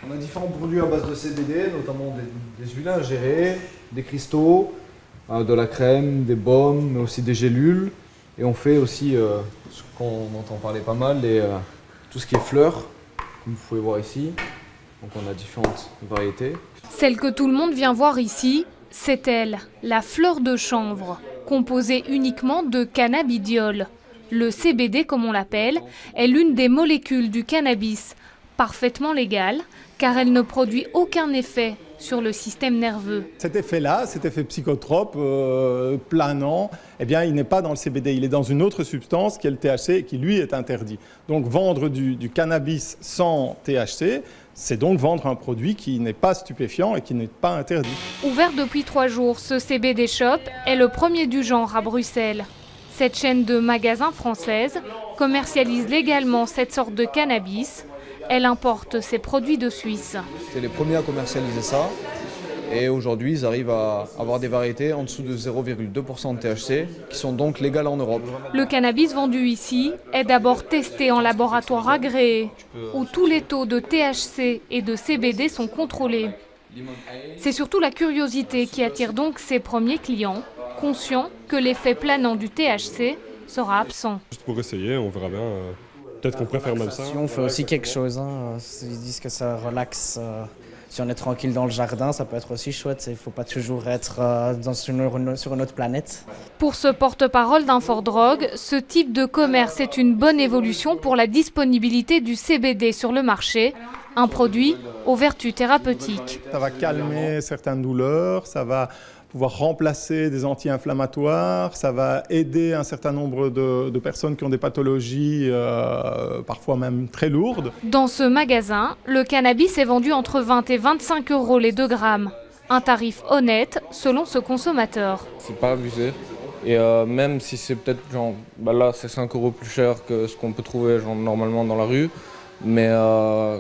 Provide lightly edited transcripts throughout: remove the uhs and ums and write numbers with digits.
On a différents produits à base de CBD, notamment des huiles ingérées, des cristaux, de la crème, des baumes, mais aussi des gélules. Et on fait aussi, ce qu'on entend parler pas mal, tout ce qui est fleurs, comme vous pouvez voir ici. Donc on a différentes variétés. Celle que tout le monde vient voir ici, c'est elle, la fleur de chanvre, composée uniquement de cannabidiol. Le CBD, comme on l'appelle, est l'une des molécules du cannabis, parfaitement légale, car elle ne produit aucun effet sur le système nerveux. Cet effet-là, cet effet psychotrope, planant, eh bien, il n'est pas dans le CBD, il est dans une autre substance qui est le THC et qui, lui, est interdit. Donc, vendre du cannabis sans THC, c'est donc vendre un produit qui n'est pas stupéfiant et qui n'est pas interdit. Ouvert depuis 3 jours, ce CBD Shop est le premier du genre à Bruxelles. Cette chaîne de magasins française commercialise légalement cette sorte de cannabis. Elle importe ses produits de Suisse. C'est les premiers à commercialiser ça. Et aujourd'hui, ils arrivent à avoir des variétés en dessous de 0,2% de THC, qui sont donc légales en Europe. Le cannabis vendu ici est d'abord testé en laboratoire agréé, où tous les taux de THC et de CBD sont contrôlés. C'est surtout la curiosité qui attire donc ses premiers clients, conscients que l'effet planant du THC sera absent. Juste pour essayer, on verra bien. Peut-être qu'on préfère même ça. Si on fait aussi quelque chose, ils disent que ça relaxe. Si on est tranquille dans le jardin, ça peut être aussi chouette. Il ne faut pas toujours être sur une autre planète. Pour ce porte-parole d'Infordrogue, ce type de commerce est une bonne évolution pour la disponibilité du CBD sur le marché, un produit aux vertus thérapeutiques. Ça va calmer certaines douleurs, ça va pouvoir remplacer des anti-inflammatoires, ça va aider un certain nombre de personnes qui ont des pathologies parfois même très lourdes. Dans ce magasin, le cannabis est vendu entre 20 et 25 € les 2 grammes. Un tarif honnête selon ce consommateur. C'est pas abusé. Et même si c'est peut-être genre, là c'est 5 € plus cher que ce qu'on peut trouver genre, normalement dans la rue, mais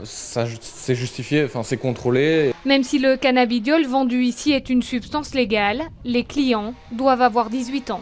c'est justifié, enfin c'est contrôlé. Même si le cannabidiol vendu ici est une substance légale, les clients doivent avoir 18 ans.